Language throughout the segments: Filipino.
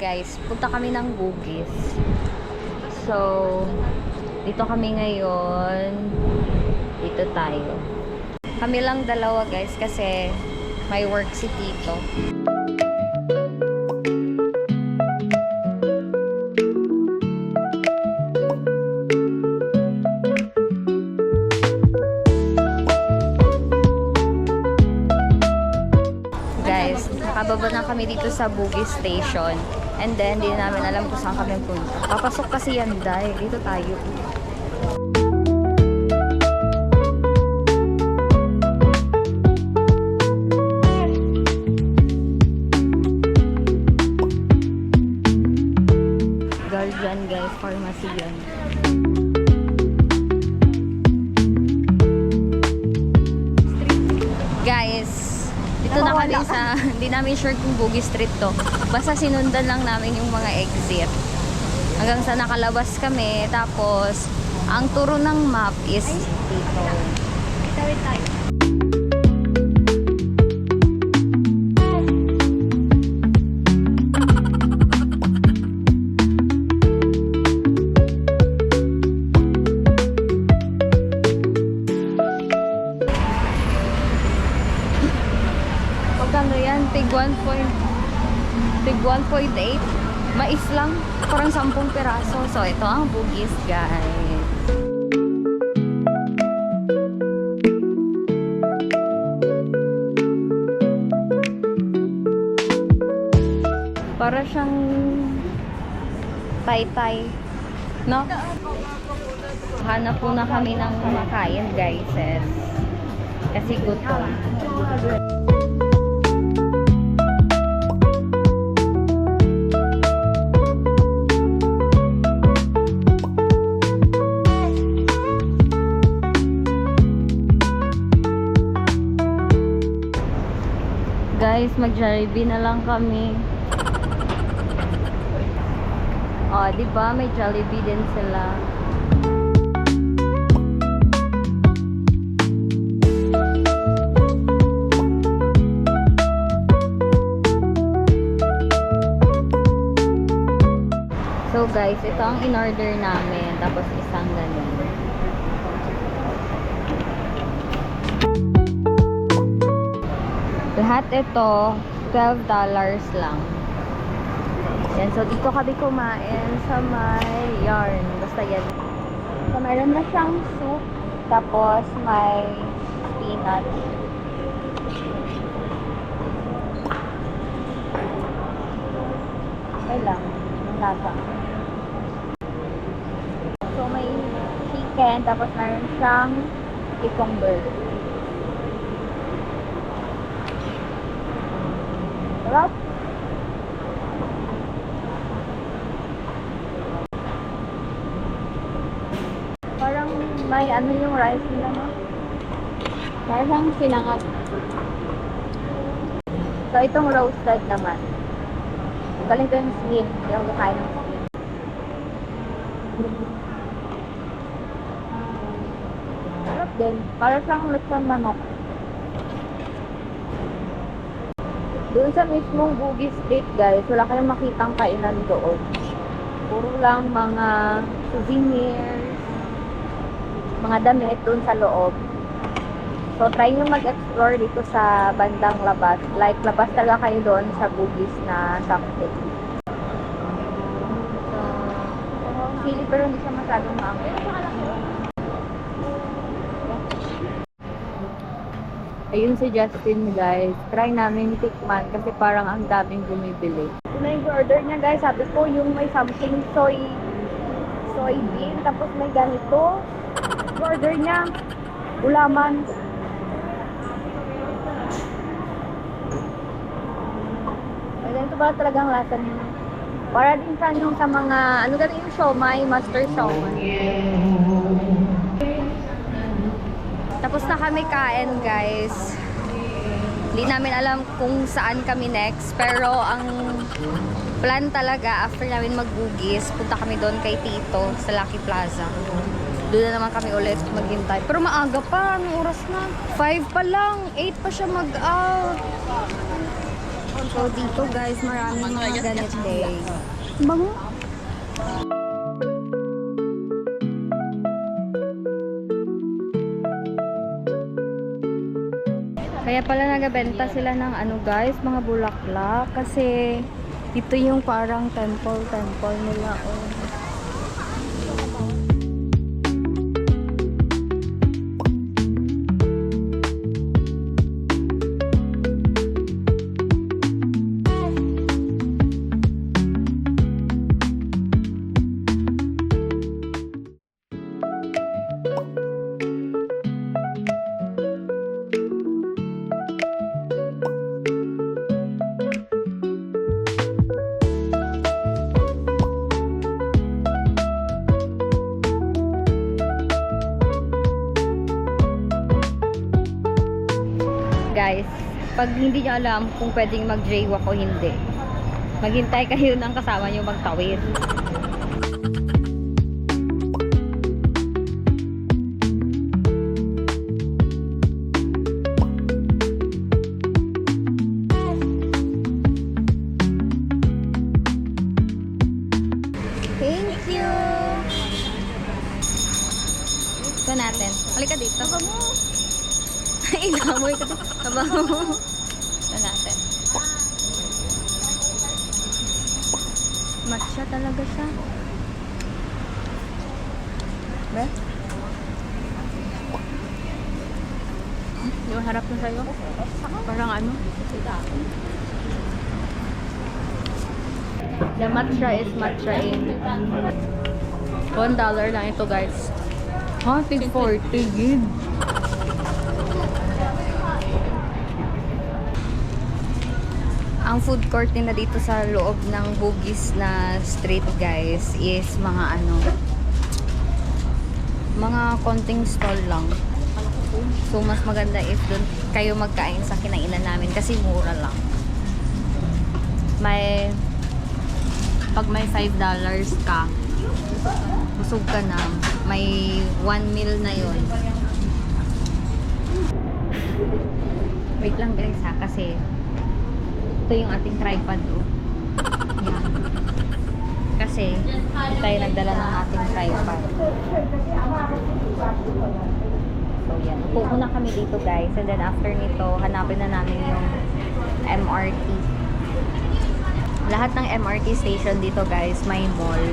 guys, punta kami ng Bugis. So, dito kami ngayon. Dito tayo. Kami lang dalawa guys kasi may work si Tito. Guys, nakababa na kami dito sa Bugis Station. And then, hindi namin alam kung saan kami punta. Papasok kasi yan, dahil dito tayo. Guardian guys, pharmacy yan. Guys, dito na kami sa, hindi namin sure kung Bugis Street to. Basta sinundan lang namin yung mga exit. Hanggang sa nakalabas kami. Tapos, ang turo ng map is dito. Tawid tayo. Magkano yan? Tig 1.8. Mais lang. Parang 10 piraso. So, ito ang Bugis, guys. Para siyang Taytay. No? Hanap po na kami ng makain, guys. Kasi gutom. Guys, mag-Jollibee na lang kami. Oh, 'di ba? May Jollibee din sila. So guys, ito ang in-order namin. Tapos isang ganun. Lahat ito, $12 lang. Yan, so dito kami kumain sa may yarn. Basta yan. So meron na siyang soup. Tapos may spinach. Okay lang. Yung lasa. So may chicken. Tapos meron siyang cucumber. Sarap. Parang may ano yung rice nila, no? Parang sinangag. So, itong roasted naman. Galing ko yung skin. Hindi ako kakain ng skin. Sarap din. Parang siyang lechon manok. Doon sa mismong Bugis Street, guys, wala kayong makitang kainan doon. Puro lang mga souvenirs, mga damit doon sa loob. So, try nyo mag-explore dito sa bandang labas. Like, labas talaga kayo doon sa Bugis na something. So, sili pero hindi siya masyadong maangay. Ayun si Justin, guys. Try namin tikman kasi parang ang daming bumibili. Ito na yung order niya, guys. Sabi ko yung may something soybean. Tapos may ganito. Order niya, ulaman. Ganito ba talagang lasa niya? Para din sa yung sa mga, ano ganito yung siomai, master siomai. Tapos na kami kain, guys. Hindi namin alam kung saan kami next. Pero ang plan talaga, after namin mag-Bugis, punta kami doon kay Tito sa Lucky Plaza. Doon na naman kami ulit maghintay. Pero maaga pa. Anong oras na? 5 pa lang. 8 pa siya mag-out. So dito guys, maraming mga ganit day. Bango. Kaya pala nagabenta sila ng ano guys, mga bulaklak. Kasi ito yung parang temple nila. Oh. Guys, pag hindi nyo alam kung pwedeng mag-jaywalk o hindi, maghintay kayo ng kasama nyo magtawid. Thank you! Ito natin. Halika dito. Inamoy ko ito. Tabaho. Ito natin. Matcha talaga siya. Be? Yung harap na sa'yo. Parang ano? The matcha is matcha in. $1 lang ito guys. Ha? Tig 40 gig. Ang food court nila dito sa loob ng Bugis na street guys is mga ano, mga konting stall lang. So mas maganda if doon kayo magkain sa kinainan namin kasi mura lang. Pag may $5 ka, busog ka na, may 1 meal na yon. Wait lang guys ha, kasi ito yung ating tripod oh. Yan. Kasi hindi tayo nagdala ng ating tripod. So yan. Upo muna kami dito guys. And then after nito, hanapin na namin yung MRT. Lahat ng MRT station dito guys, may mall.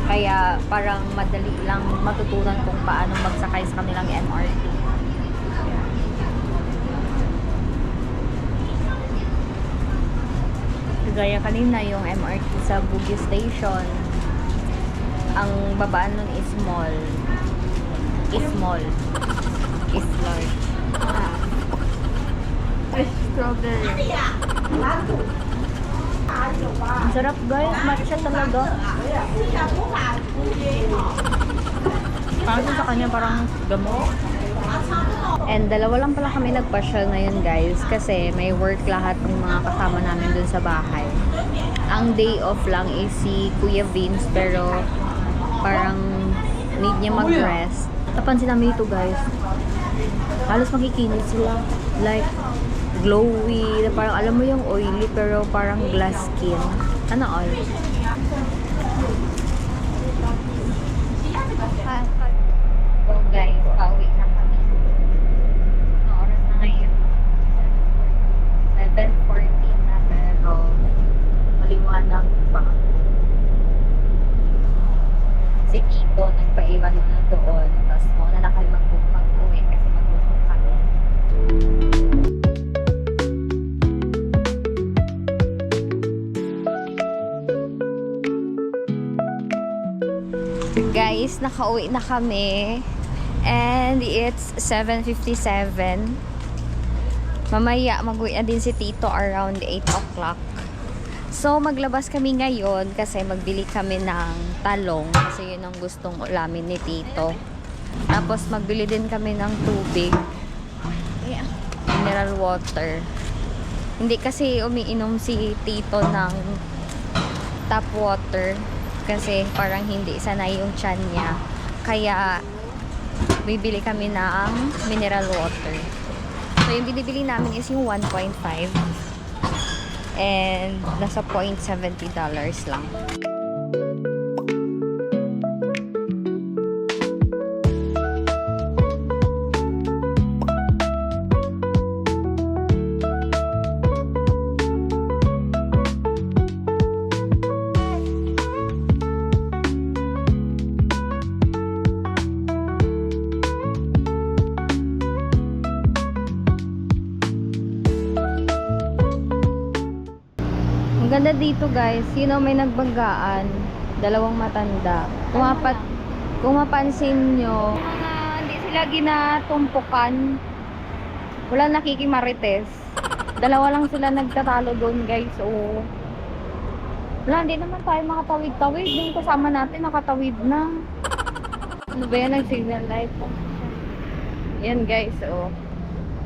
Kaya parang madali lang matutunan kung paano magsakay sa kanilang MRT. Gaya kanina yung MRT sa Bugis Station, ang babaan nun is small. Is large. Strawberry. Ang sarap guys, matcha talaga. Parang sa kanya parang gamot. And dalawa lang pala kami nagpasyal ngayon guys kasi may work lahat ng mga kasama namin dun sa bahay. Ang day off lang is si Kuya Vince pero parang need niya mag-rest. Napansin namin ito guys. Halos makikinis sila. Like glowy. Parang alam mo yung oily pero parang glass skin. Ano oil? So guys, pauwi na kami. Ano oras na ngayon? 7:14 na pero maliwanag pa. Si Tito nagpaiwan mo na doon. Tapos muna na kami mag-uwi kasi mag-uwi kami. Guys, nakauwi na kami. And it's 7:57. Mamaya mag-uwi na din si Tito around 8 o'clock. So, maglabas kami ngayon kasi magbili kami ng talong kasi yun ang gustong ulamin ni Tito. Tapos, magbili din kami ng tubig. Mineral water. Hindi kasi umiinom si Tito ng tap water kasi parang hindi sanay yung tiyan niya. Kaya, bibili kami ng mineral water. So, yung binibili namin is yung 1.5. And nasa $0.70 lang. Ang ganda dito guys, may nagbanggaan, dalawang matanda. Kung mapansin nyo, hindi sila ginatumpukan, wala nakikimarites. Dalawa lang sila nagtatalo doon guys, so wala, hindi naman tayo makatawid-tawid. Yung kasama natin nakatawid na. Ano ba yan, nag-signal light? Yan guys, so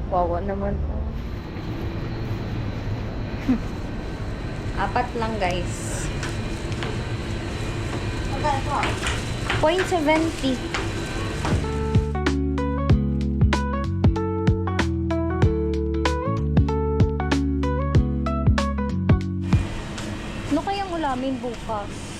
wawa naman po. Apat lang guys. $0.70. Ano kayang ulamin bukas?